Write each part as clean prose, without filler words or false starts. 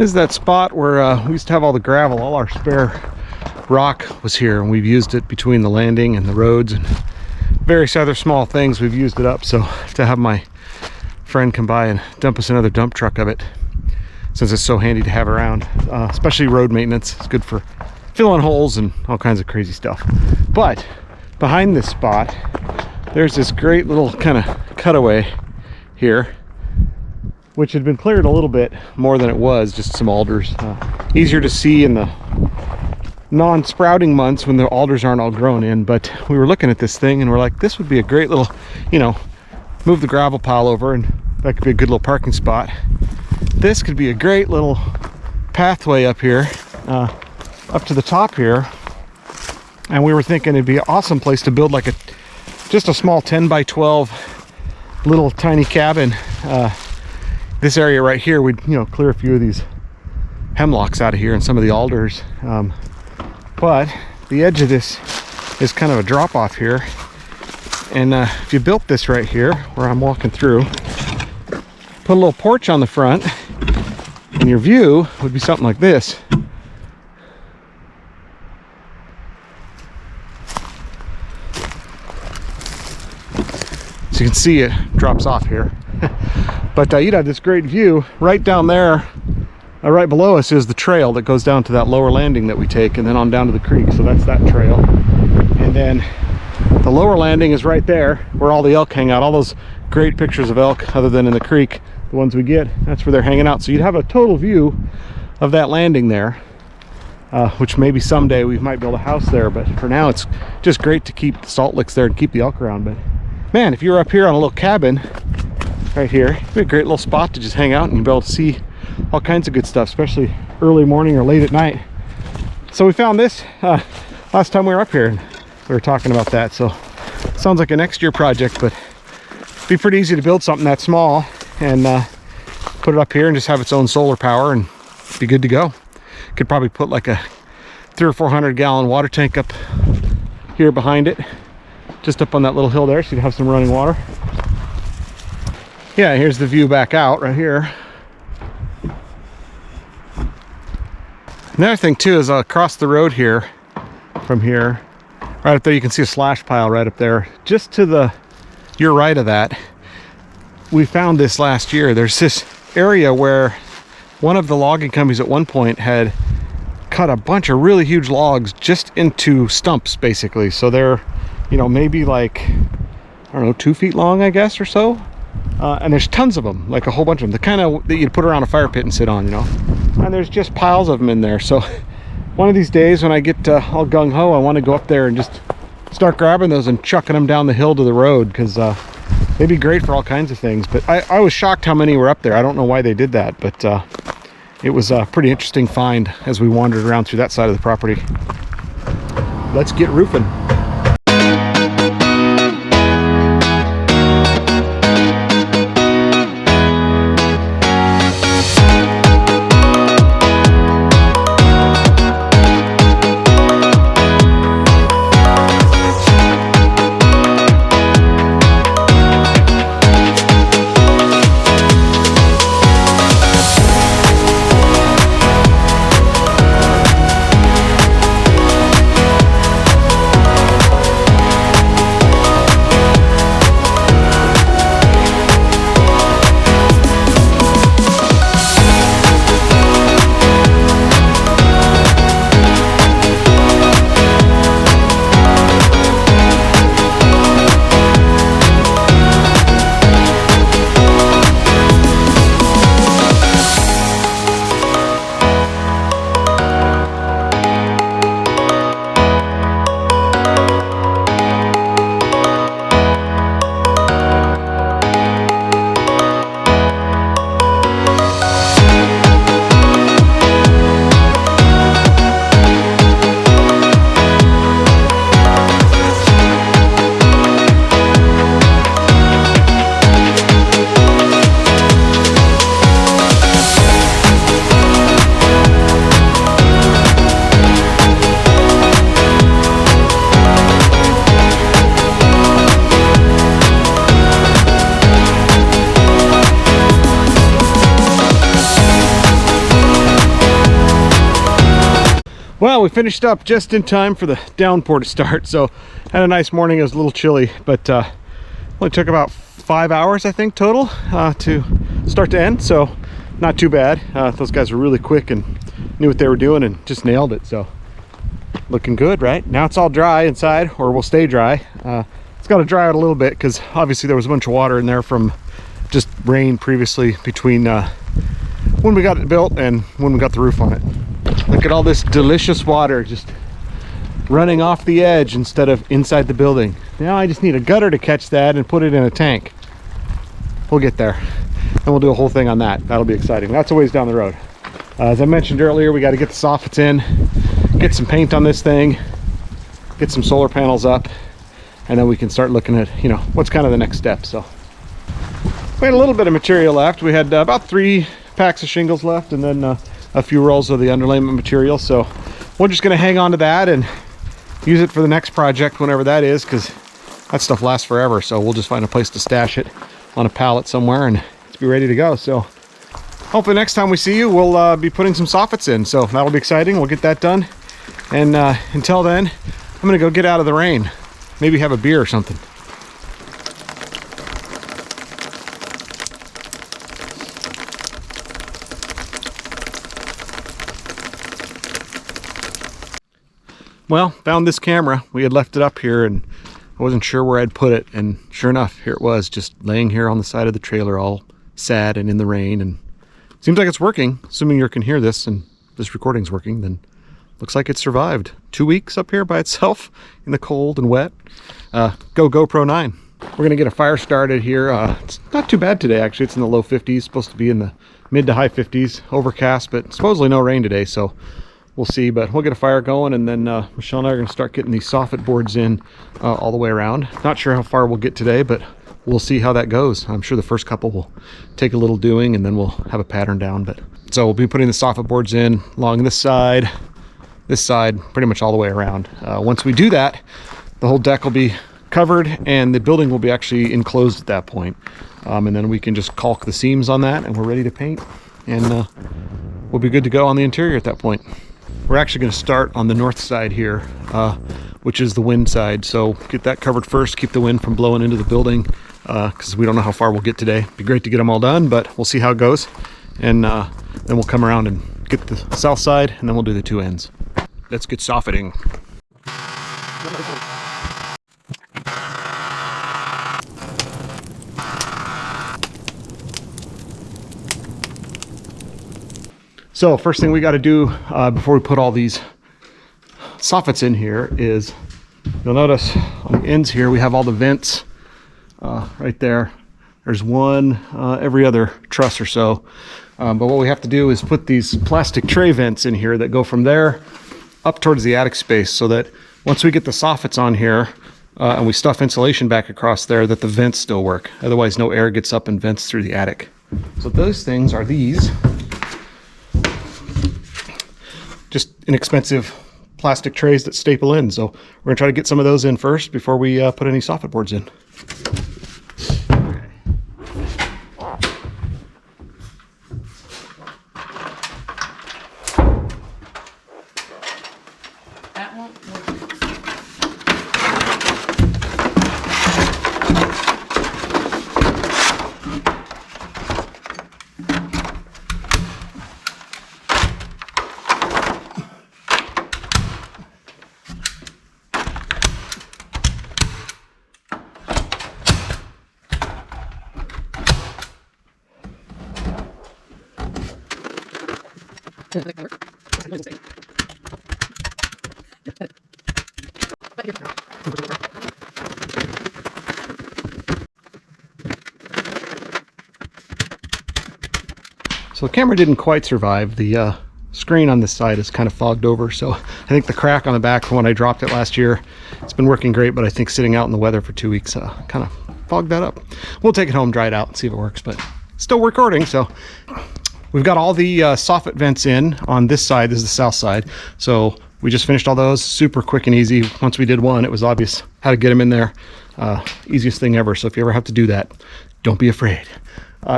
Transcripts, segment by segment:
This is that spot where we used to have all the gravel. All our spare rock was here, and we've used it between the landing and the roads and various other small things. We've used it up, so to have my friend come by and dump us another dump truck of it, since it's so handy to have around, especially road maintenance. It's good for filling holes and all kinds of crazy stuff. But behind this spot, there's this great little kind of cutaway here, which had been cleared a little bit more than it was, just some alders. Easier to see in the non-sprouting months when the alders aren't all grown in. But we were looking at this thing and we're like, this would be a great little, you know, move the gravel pile over and that could be a good little parking spot. This could be a great little pathway up here, up to the top here. And we were thinking it'd be an awesome place to build like just a small 10 by 12 little tiny cabin. This area right here, we'd, you know, clear a few of these hemlocks out of here and some of the alders. But the edge of this is kind of a drop off here. And if you built this right here, where I'm walking through, put a little porch on the front, and your view would be something like this. So you can see it drops off here. But you'd have this great view right down there. Right below us is the trail that goes down to that lower landing that we take, and then on down to the creek. So that's that trail. And then the lower landing is right there where all the elk hang out. All those great pictures of elk, other than in the creek, the ones we get, that's where they're hanging out. So you'd have a total view of that landing there, which maybe someday we might build a house there. But for now, it's just great to keep the salt licks there and keep the elk around. But man, if you were up here on a little cabin right here, it'd be a great little spot to just hang out and you'd be able to see all kinds of good stuff, especially early morning or late at night. So we found this last time we were up here and we were talking about that. So sounds like a next year project, but it'd be pretty easy to build something that small and put it up here and just have its own solar power and be good to go. Could probably put like a 300 or 400 gallon water tank up here behind it, just up on that little hill there, so you'd have some running water. Yeah, here's the view back out right here. Another thing too is across the road here, from here, right up there, you can see a slash pile right up there. Just to your right of that, we found this last year. There's this area where one of the logging companies at one point had cut a bunch of really huge logs just into stumps, basically. So they're, you know, maybe like, I don't know, 2 feet long, I guess, or so. And there's tons of them, like a whole bunch of them, the kind of that you'd put around a fire pit and sit on, you know. And there's just piles of them in there. So one of these days when I get all gung-ho, I want to go up there and just start grabbing those and chucking them down the hill to the road, because they'd be great for all kinds of things. But I was shocked how many were up there. I don't know why they did that, but it was a pretty interesting find as we wandered around through that side of the property. Let's get roofing. Well, we finished up just in time for the downpour to start, so had a nice morning. It was a little chilly, but only took about 5 hours, I think, total to start to end, so not too bad. Those guys were really quick and knew what they were doing and just nailed it, so looking good. Right now it's all dry inside, or will stay dry. It's got to dry out a little bit because obviously there was a bunch of water in there from just rain previously between when we got it built and when we got the roof on it. Look at all this delicious water just running off the edge instead of inside the building. Now I just need a gutter to catch that and put it in a tank. We'll get there and we'll do a whole thing on that. That'll be exciting. That's a ways down the road. As I mentioned earlier, we got to get the soffits in, get some paint on this thing, get some solar panels up, and then we can start looking at, you know, what's kind of the next step. So we had a little bit of material left. We had about 3 packs of shingles left, and then a few rolls of the underlayment material. So we're just going to hang on to that and use it for the next project, whenever that is, because that stuff lasts forever. So we'll just find a place to stash it on a pallet somewhere and it's be ready to go. So hopefully next time we see you, we'll be putting some soffits in. So that'll be exciting. We'll get that done. And until then, I'm going to go get out of the rain. Maybe have a beer or something. Well, found this camera. We had left it up here and I wasn't sure where I'd put it, and sure enough, here it was, just laying here on the side of the trailer, all sad and in the rain. And it seems like it's working. Assuming you can hear this and this recording's working, then looks like it survived 2 weeks up here by itself in the cold and wet. Go GoPro 9. We're gonna get a fire started here. It's not too bad today, actually. It's in the low 50s, supposed to be in the mid to high 50s, overcast, but supposedly no rain today, so we'll see. But we'll get a fire going, and then Michelle and I are going to start getting these soffit boards in all the way around. Not sure how far we'll get today, but we'll see how that goes. I'm sure the first couple will take a little doing, and then we'll have a pattern down. But so we'll be putting the soffit boards in along this side, pretty much all the way around. Once we do that, the whole deck will be covered and the building will be actually enclosed at that point. And then we can just caulk the seams on that, and we're ready to paint, and we'll be good to go on the interior at that point. We're actually going to start on the north side here, which is the wind side. So get that covered first, keep the wind from blowing into the building, because we don't know how far we'll get today. It'd be great to get them all done, but we'll see how it goes. And then we'll come around and get the south side, and then we'll do the 2 ends. Let's get soffitting. So first thing we got to do before we put all these soffits in here is, you'll notice on the ends here we have all the vents right there. There's one every other truss or so. But what we have to do is put these plastic tray vents in here that go from there up towards the attic space, so that once we get the soffits on here and we stuff insulation back across there, that the vents still work. Otherwise no air gets up and vents through the attic. So those things are these. Just inexpensive plastic trays that staple in. So we're gonna try to get some of those in first before we put any soffit boards in. That won't work. So the camera didn't quite survive. The screen on this side is kind of fogged over, so I think the crack on the back from when I dropped it last year, it's been working great, but I think sitting out in the weather for 2 weeks kind of fogged that up. We'll take it home, dry it out, and see if it works, but still recording. So we've got all the soffit vents in on this side. This is the south side, so we just finished all those. Super quick and easy. Once we did one, it was obvious how to get them in there. Easiest thing ever. So if you ever have to do that, don't be afraid.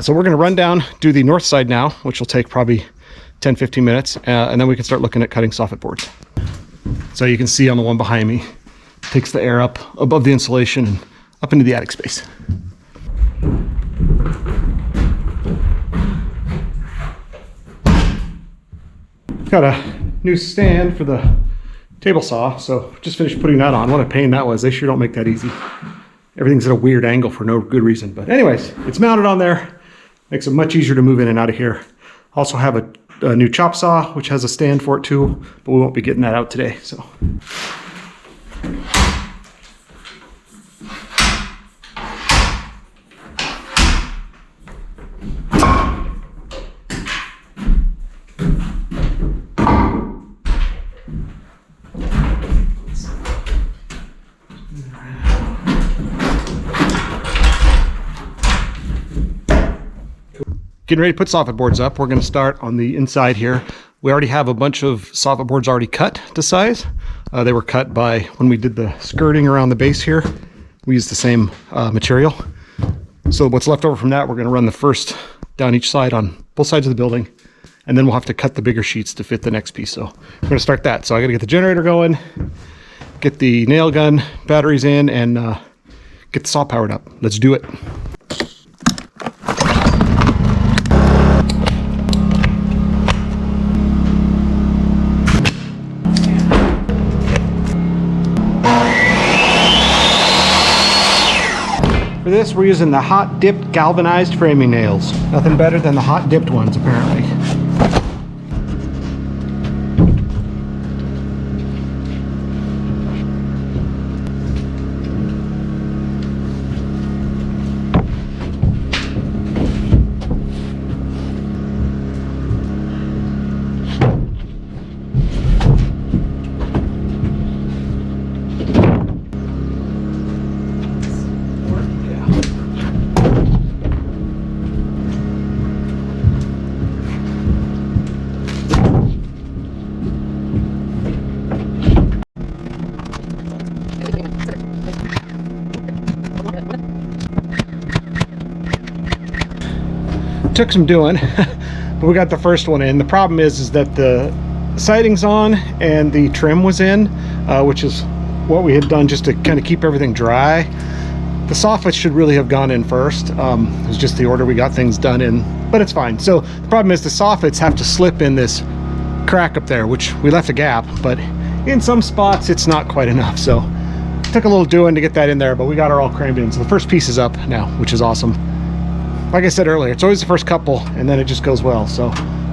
So we're going to run down, do the north side now, which will take probably 10-15 minutes, and then we can start looking at cutting soffit boards. So you can see on the one behind me, takes the air up above the insulation and up into the attic space. Got a new stand for the table saw, so just finished putting that on. What a pain that was. They sure don't make that easy. Everything's at a weird angle for no good reason. But anyways, it's mounted on there. Makes it much easier to move in and out of here. Also have a new chop saw, which has a stand for it too, but we won't be getting that out today. So. Getting ready to put soffit boards up. We're going to start on the inside here. We already have a bunch of soffit boards already cut to size. They were cut by when we did the skirting around the base here. We used the same material. So what's left over from that, we're going to run the first down each side on both sides of the building, and then we'll have to cut the bigger sheets to fit the next piece. So we're going to start that. So I got to get the generator going, get the nail gun batteries in, and get the saw powered up. Let's do it. For this, we're using the hot dipped galvanized framing nails. Nothing better than the hot dipped ones, apparently. Took some doing, but we got the first one in. The problem is that the siding's on and the trim was in, which is what we had done just to kind of keep everything dry. The soffits should really have gone in first. It was just the order we got things done in, but it's fine. So the problem is the soffits have to slip in this crack up there, which we left a gap, but in some spots it's not quite enough. So it took a little doing to get that in there, but we got her all crammed in. So the first piece is up now, which is awesome. Like I said earlier, it's always the first couple and then it just goes well. So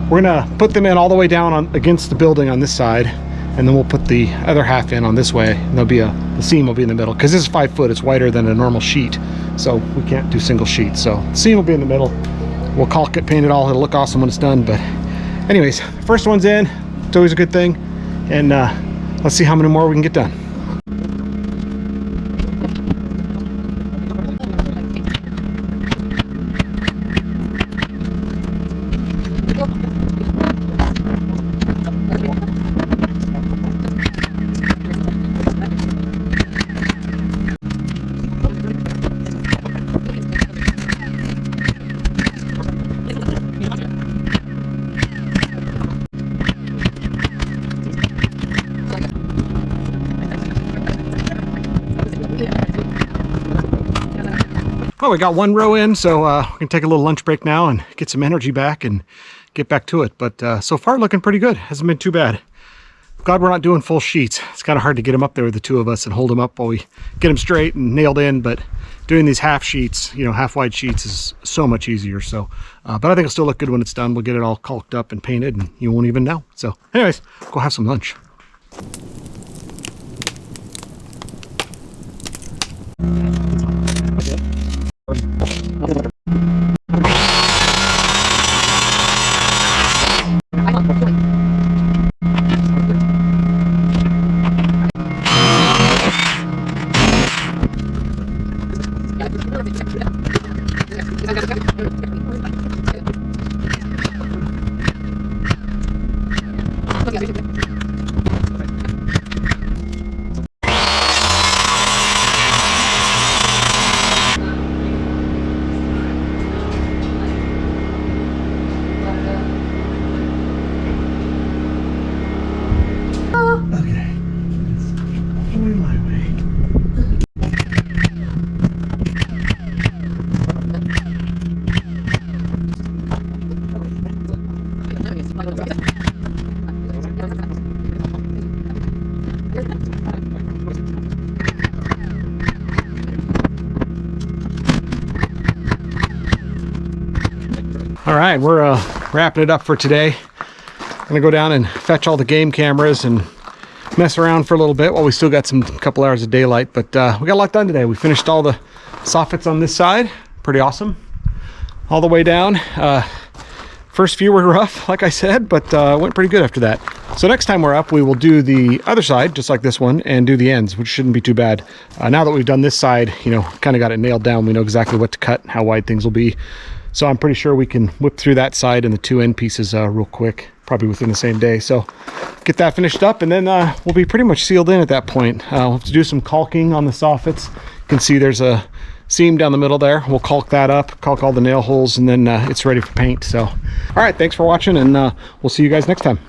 we're gonna put them in all the way down against the building on this side, and then we'll put the other half in on this way, and there'll be the seam will be in the middle, because this is 5 foot, it's wider than a normal sheet, so we can't do single sheets. So the seam will be in the middle. We'll caulk it, paint it all. It'll look awesome when it's done. But anyways, first one's in. It's always a good thing, and let's see how many more we can get done. Well, we got one row in, so we can take a little lunch break now and get some energy back and get back to it. But so far, looking pretty good. Hasn't been too bad. Glad we're not doing full sheets. It's kind of hard to get them up there with the two of us and hold them up while we get them straight and nailed in. But doing these half sheets, you know, half wide sheets is so much easier. So, but I think it'll still look good when it's done. We'll get it all caulked up and painted, and you won't even know. So, anyways, go have some lunch. All right, we're wrapping it up for today. I'm gonna go down and fetch all the game cameras and mess around for a little bit while we still got some couple hours of daylight, but we got a lot done today. We finished all the soffits on this side. Pretty awesome. All the way down. First few were rough, like I said, but went pretty good after that. So next time we're up, we will do the other side, just like this one, and do the ends, which shouldn't be too bad. Now that we've done this side, you know, kind of got it nailed down. We know exactly what to cut, how wide things will be. So I'm pretty sure we can whip through that side and the two end pieces real quick, probably within the same day. So get that finished up, and then we'll be pretty much sealed in at that point. We'll have to do some caulking on the soffits. You can see there's a seam down the middle there. We'll caulk that up, caulk all the nail holes, and then it's ready for paint. So, all right, thanks for watching, and we'll see you guys next time.